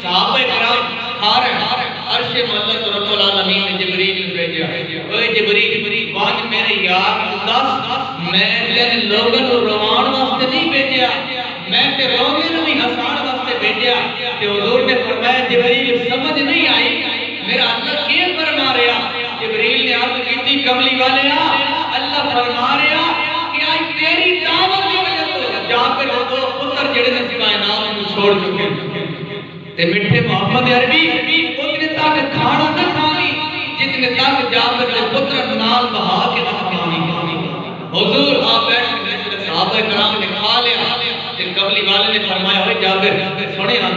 صحابہ کرام کھا رہے عرش ملک رب العالمین نے جبریل نے بھیجا اے جبریل وہاں میرے یار دس میں تیرے لوگوں کو روان واسطے نہیں بھیجا میں تے رونے نوں بھی ہسان واسطے بھیجا تے حضور نے فرمایا جبریل سمجھ نہیں آئی میرا اللہ کیا فرما رہا جبریل نے عرض کی کملی والے اللہ فرما رہا کہ آج تیری دعوت کی وجہ سے جا کے دو پتر جڑے نے کائنات کو چھوڑ چکے تے میٹھے محمد عربی اتنے تک کھانا نہ کھانی جتنے تک جابر کے پتر نال بہا کے نہ کھانی حضور آپ بیٹھ کے صحابہ کرام نے کھا لیا تے کملی والے نے فرمایا ہوئے جابر سنے ہاں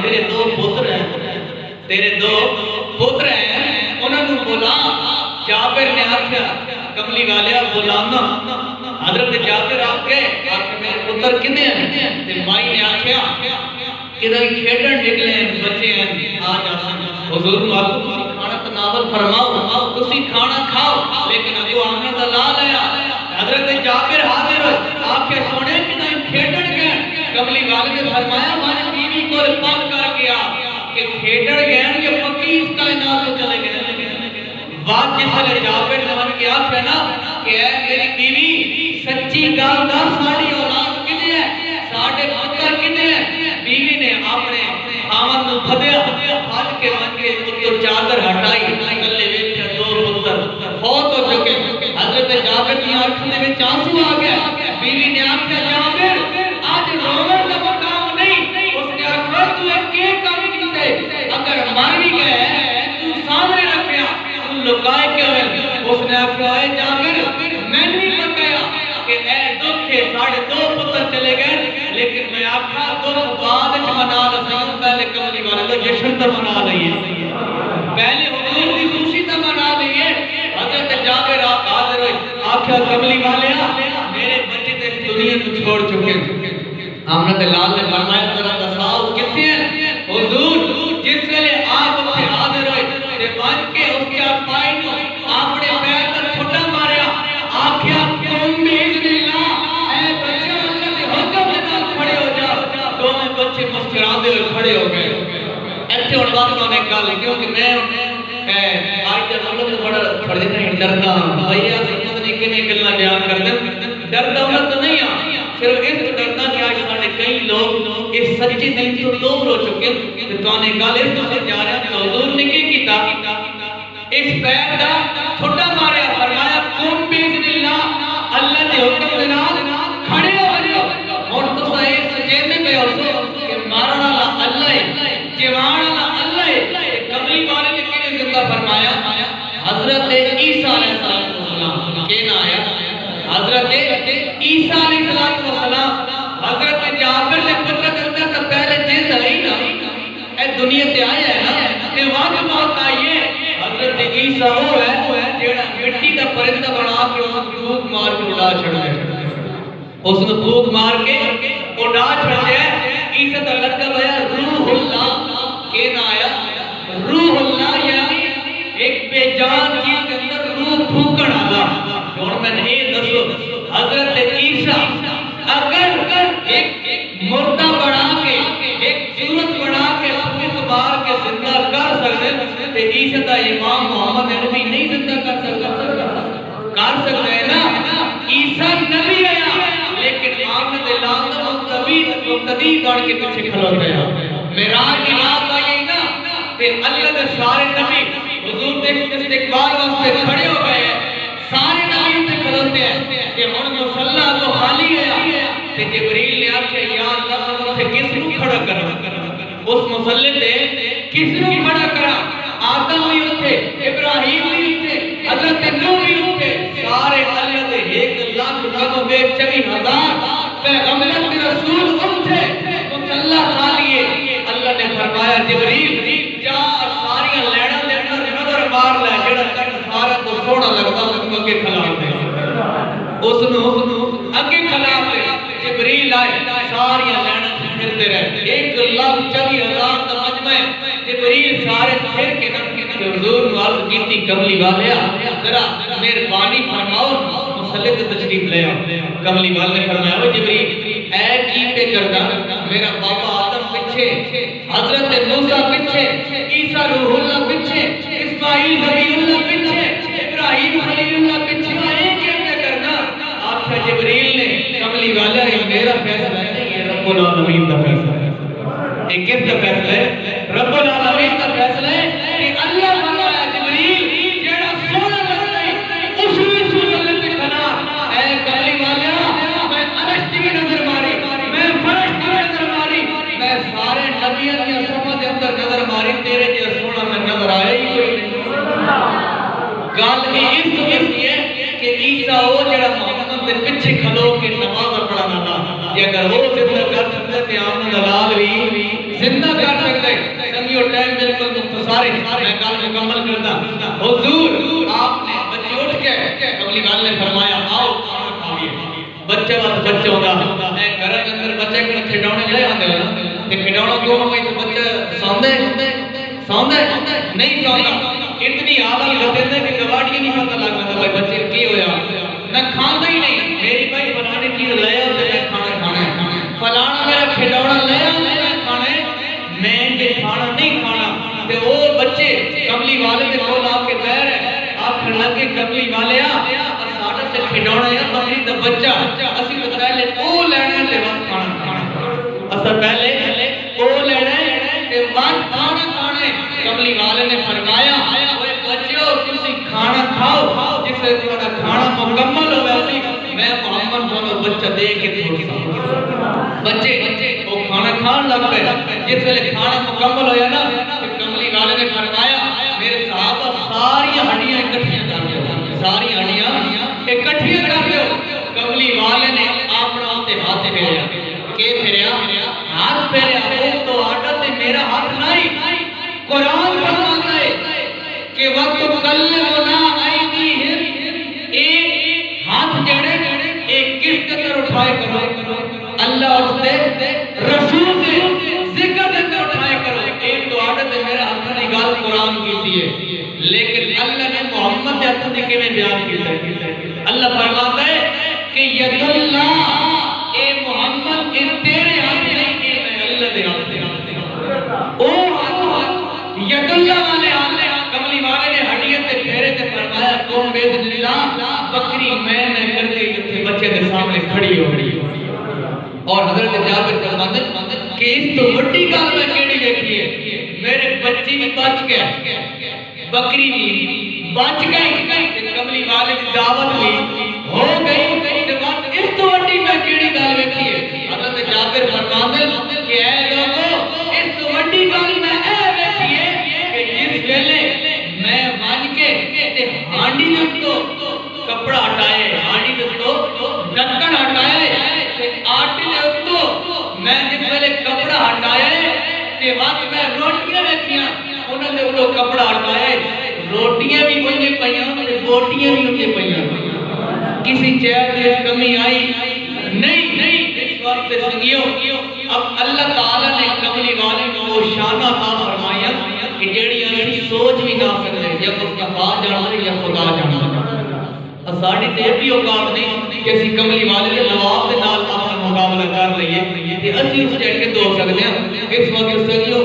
تیرے دو پتر ہیں انہوں نے بولا جابر نے آکھیا کملی والے بولانا حضرت جابر آپ کے میرے پتر کنے ہیں تے مائی نے آکھیا کہ کھیڈن نکلے ہیں بچے ہیں آج آسان حضور معلوم کھانا تناول فرماؤ تسی کھانا کھاؤ لیکن اگو آنے دا لال آیا حضرت جابر حاضر ہوئے آنکھیں سونے کہ نہیں کھیٹڑ گئے کملی والے نے فرمایا مانے بیوی کو رفان کر گیا کہ کھیٹڑ گئے کہ پکی اس کائنات کو چلے گئے بات جس لئے جابر نے کی آنکھ ہے نا کہ اے میری بیوی سچی گال دا ساڑی اولاد کنے ہے ساڑھے پتر کنے ہے بیوی نے اپنے آمد نو پھدیا پھد کے من کے تو چادر ہٹائی گلے ویچے دو پتر فوت ہو چکے حضرت جابر کی آنکھ میں آنسو آ گیا بیوی نے آنکھا جابر آج رومن کا مقام نہیں اس نے آنکھا تو ایک کام کیتے اگر ماری گئے تو سامنے رکھیا تو لکائے کیا ہے اس نے آنکھا ہے جابر میں نہیں بتایا کہ اے دکھ ہے ساڑھے دو پتر چلے گئے لیکن میں آنکھا دکھ بعد منا لسا پہلے کملی والے تو جشن تو منا لئیے پہلے حضور دی خوشی تو منا لئیے حضرت جابر آپ حاضر ہوئے آنکھا کملی والے میرے بچے تے اس دنیا کو چھوڑ چکے آمنت لال نے فرمایا ذرا دساؤ کتنے ہیں حضور جس ویلے آپ اپنے حاضر ہوئے تے بن کے اس کے پائے کو اپنے پیر پر چھوٹا ماریا آنکھا تم بسم اللہ اے بچے اللہ کے حکم کے ساتھ کھڑے ہو جاؤ دونوں بچے مسکراتے ہوئے کھڑے ہو گئے ایسے اور بات کو نے کہا کیونکہ میں آج جب ہم لوگ بڑا پڑھ دیتے ہیں ڈرتا ہوں بھائی آپ نے کنے گلنا بیان کر دیں ڈرتا ہوں تو نہیں صرف اس ڈرتا کہ آج ساڑھے کئی لوگ اس سچی دین تو دور ہو چکے کہ تو آنے گال اس تو سے جا رہے ہیں حضور نے کی کیتا اس پیر دا چھوٹا ماریا فرمایا تم بسم اللہ اللہ نے حکم دنال کھڑے ہو جاؤ اور تو سا اس سجیدے پہ ہو سو کہ مارنا اللہ ہے جوان اللہ ہے کملی والے نے کنے زندہ فرمایا حضرت عیسیٰ علیہ السلام کہنا آیا حضرت عیسیٰ علیہ السلام حضرت جابر نے پتہ کرتا تھا پہلے جیس آئی نا اے دنیا تے آیا ہے نا تے واقع موت آئیے حضرت عیسیٰ وہ ہے جیڑا مٹی دا پرندہ بنا کے اس نے بھوک مار کے اڑا چھڑ گئے اس نے بھوک مار کے اڑا چھڑ گئے عیسیٰ دا لقب ہے روح اللہ کہنا آیا روح اللہ یعنی ایک بے جان چیز کے اندر روح پھونکڑ آگا اور میں نے یہ دسو حضرت عیسیٰ اگر ایک مردہ بڑھا کے ایک صورت بڑھا کے پھونک مار کے زندہ کر سکتے تو عیسیٰ دا امام محمد نبی نہیں زندہ کر سکتے ہیں نا عیسیٰ نبی آیا لیکن آمد اللہ مقتدی بڑھ کے پیچھے کھلوتے ہیں معراج کی رات آئی نا تے اللہ دے سارے نبی حضور دے استقبال واسطے کھڑے ہو گئے ہیں سارے نبی تے کھلوتے ہیں کہ ہن مصلی تو خالی ہے تے جبریل نے آکھا یا اللہ تے کس کو کھڑا کرا اس مصلی تے کس کو کھڑا کرا آدم بھی اٹھے ابراہیم بھی اٹھے حضرت نوح بھی اٹھے سارے اللہ دے 1,24,000 پیغمبر کے رسول اٹھے مصلی خالی ہے اللہ نے فرمایا جبریل جا ساری لیڑا دے اندر نظر مار لے جڑا تک سارا تو سونا لگتا اس کو کے خلاف دے اس نو اگے خلاف دے جبریل آئے ساری لیڑا پھرتے رہے 1,24,000 کا مجمع جبریل سارے پھر کے نہ کہ حضور نواز کیتی کملی والے ذرا مہربانی فرماؤ مصلی تے تشریف لے آؤ کملی والے نے فرمایا او جبریل اے کی پہ کردا میرا بابا آدم پیچھے حضرت موسیٰ پیچھے عیسیٰ روح اللہ پیچھے اسماعیل نبی اللہ پیچھے ابراہیم خلیل اللہ پیچھے آئے کیا پہ کردا آخر جبریل نے کملی والا یہ میرا فیصلہ ہے یہ رب العالمین کا فیصلہ ہے یہ کس کا فیصلہ ہے رب العالمین کا فیصلہ ہے کہ اللہ فرمایا جبریل جیڑا سونا لگتا ہے اس میں سونا لگتے کھنا اے کملی والا میں عرش کی نظر ماری میں فرش کی نظر ماری میں سارے نبیوں کی صفحہ کے اندر نظر ماری تیرے جیسا سونا میں نظر آیا ہی کوئی گال اس لیے کہ عیسیٰ وہ جڑا محمد کے پیچھے کھلو کے نماز پڑھانا تھا یہ اگر وہ زندہ کر سکتے تھے آمن دلال بھی زندہ کر سکتے سنگیو ٹائم بالکل مختصار میں کال مکمل کرتا حضور آپ نے بچے اٹھ کے کملی وال نے فرمایا آؤ کھانا کھائیے بچے وقت بچے ہوگا میں گھر کے اندر بچے کو کھڈونے جائے آتے ہیں تے کھڈونا کیوں ہوئی تو بچے سوندے نہیں سوندا اتنی عادت لگتے ہیں کہ گواڑی نہیں پتہ لگتا تھا بھائی بچے کی ہویا میں کھانا ہی نہیں میری بھائی بنانے چیز لے آؤ تو میں کھانا ہے فلانا میرا کھلونا لے آؤ تو میں کھانا ہے میں یہ کھانا نہیں کھانا تے وہ بچے کملی والے کے کول آ کے بہر ہے آپ لگے کملی والے ساڈا تے کھلونا ہے بکری دا بچہ اسی تو پہلے او لینا تے وقت کھانا اصل پہلے او لینا تے وقت کھانا کملی والے نے فرمایا اوے بچو تسی کھانا کھاؤ جس سے تمہارا کھانا مکمل ہو ویسی میں محمد کو بچہ دے کے تھوڑا بچے وہ کھانا کھان لگ پے جس ویلے کھانا مکمل ہویا نا کملی والے نے فرمایا میرے صحابہ ساری ہڈیاں اکٹھیاں کر دو ساری ہڈیاں اکٹھیاں کر دو کملی والے نے اپنا تے ہاتھ پھیریا کہ پھیریا ہاتھ پھیریا وہ تو عادت میرا ہاتھ نہیں قرآن فرماتا ہے کہ وقت کلمنا ایدیہم ایک ہاتھ جڑے ایک کس قدر اٹھائے کرو اللہ اس دے رسول دے ذکر دے اٹھائے کرو ایک تو عادت میرا ہاتھ نہیں گال قرآن کی ہے لیکن اللہ نے محمد دے ہاتھ نے کیویں بیان کیتا ہے اللہ فرماتا ہے کہ ید اللہ اے محمد اے تیرے ہاتھ نہیں کہ میں اللہ دے ہاتھ او ید اللہ والے ہاتھ کملی والے نے ہڈیت تے پھیرے تے فرمایا قوم باذن اللہ بکری میں کر کے بچے دے سامنے کھڑی ہو گئی اور حضرت جابر فرماتے کہ اس تو بڑی گل میں کیڑی دیکھی ہے میرے بچی بھی بچ گیا بکری بھی بچ گئی کملی والے کی دعوت بھی ہو گئی اس تو بڑی میں کیڑی گل دیکھی ہے حضرت جابر فرماتے کہ اے لوگو اس تو بڑی گل میں اے دیکھی ہے کہ جس ویلے میں مان کے تے ہانڈی دے تو کپڑا ہٹائے ہانڈی دے تو ڈھکن ہٹائے تے آٹے دے تو میں جس ویلے کپڑا ہٹائے تے وقت میں روٹیاں رکھیاں انہاں نے وہ کپڑا ہٹائے روٹیاں بھی انجے پیاں تے بوٹیاں بھی انجے پیاں کسی چیز کی کمی آئی نہیں اس وقت سنگیو اب اللہ تعالی نے کملی والے کو شان عطا فرمایا کہ جیڑی اسی سوچ بھی نہ سکتے یا مصطفیٰ جانا یا خدا جانا ساڑی تے بھی اوقات نہیں کہ اسی کملی والے کے جواب دے نال اپنا مقابلہ کر لئیے تے اسی اس جڑ کے دو سکتے ہیں اس وقت سنگیو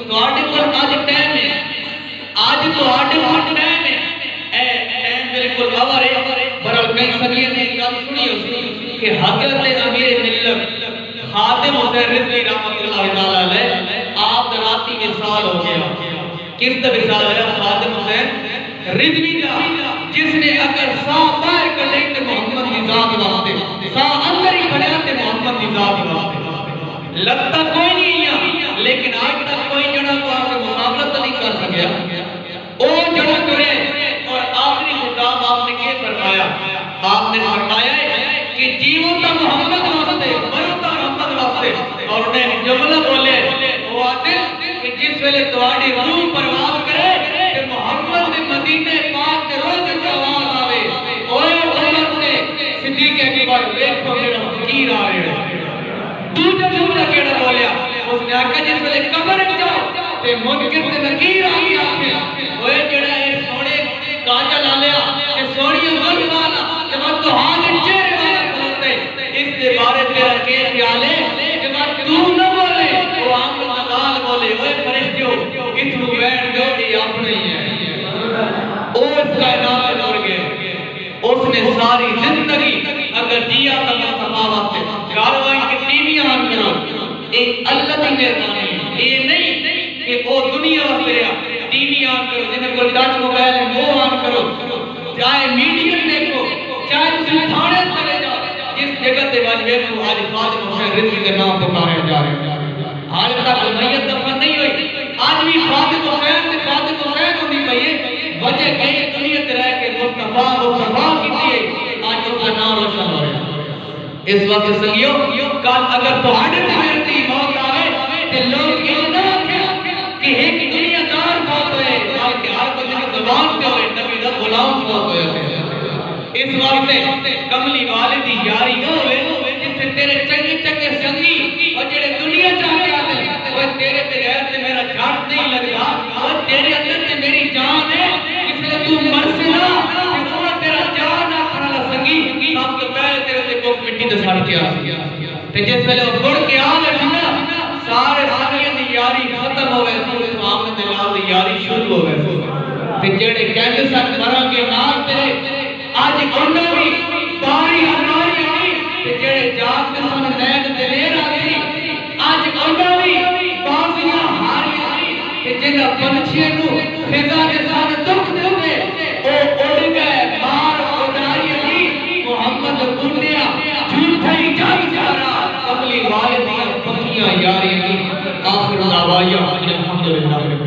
تواڈے کول اج ٹائم ہے اج تواڈے کول ٹائم ہے اے ٹائم بالکل اوار ہے برال کئی سنگیاں نے گل سنی ہوسی کہ حضرت امیر ملت خادم حسین رضوی رحمۃ اللہ تعالی علیہ آپ راتی وصال ہو گیا کس دا وصال ہوا خادم حسین رضوی دا جس نے اگر سا باہر کڈے تے محمد دی ذات واسطے سا اندر ہی کھڑیا تے محمد دی ذات واسطے لگتا کوئی نہیں ہے لیکن آج تک کوئی جڑا کو آپ سے مقابلہ نہیں کر سکیا او جڑا کرے اور آخری خطاب آپ نے کیا فرمایا آپ نے فرمایا کہ جیو تا محمد واسطے مرو تا محمد واسطے اور انہیں جملہ بولے وہ آتے کہ جس ویلے تواڈی روح پرواز کرے کہ محمد دے مدینے پاک دے روز جواب آوے اوے عمر نے صدیق اکبر ویکھو میرا فقیر آ رہے دوجا جملہ کیڑا بولیا اس نے آکھا جس ویلے قبر جاؤ تے منکر تے نکیر آ گیا اوے جڑا اے سونے کاجل آ لیا اے سونی غل والا تے مت ہاتھ چہرے والا کھلتے اس دے بارے تیرا کہ خیال ہے کہ مت تو نہ بولے وہ عام مدال بولے اوے فرشتو اس کو بیٹھ دو کہ اپنے ہی ہے اس کائنات میں مر گئے اس نے ساری زندگی اگر جیا تا مصطفیٰ واسطے کاروائی کی ٹی وی آن کرو اے اللہ کی مہربانی اے نہیں کہ وہ دنیا واسطے رہا ٹی وی آن کرو جنہیں کوئی ٹچ موبائل ہے وہ آن کرو چاہے میڈیم دیکھو چاہے تم تھانے چلے جاؤ جس جگہ تے واجبے کو آج خادم حسین رضوی کے نام پکارے جا رہے ہیں حال تک میت دفن نہیں ہوئی آج بھی خادم حسین ہوندی پئی ہے وجہ کئی دنیا تے رہ کے مصطفیٰ کیتی ہے آج ان کا نام روشن ہو رہا ہے اس وقت سنگیو کل اگر تو ہڈ پھیرتی موت آئے تے لوگ یہ نہ کہ ایک دنیا دار بات ہوئے بلکہ ہر کوئی کی زبان پہ ہوئے نبی دا غلام بات ہوئے اس وقت کملی والدی یاری نہ ہوئے جس سے تیرے چنگے چنگے سنگی اور جڑے دنیا چاہتے آتے وہ تیرے پہ غیر سے میرا جھاٹ نہیں لگتا اور تیرے اندر سے میری جان ہے رکھیا تے جس ویلے وہ مڑ کے آ گئے نا سارے ساریاں دی یاری ختم ہوئے تو آمن دے نال دی یاری شروع ہوئے تے جڑے کہندے سن مراں گے نال تیرے اج انہاں بھی باری ہماری آئی تے جڑے جاگدے سن نیند تے لیر آ گئی اج انہاں بھی بازیاں ہاری آئی تے جنہاں پنچھیاں نو فضا دے سن دکھ دے او اڑ گئے مار اڑائی علی محمد بنیا جھوٹا ہی جگ سارا کملی والدیاں پکیاں یاری علی آخر دعوایا الحمدللہ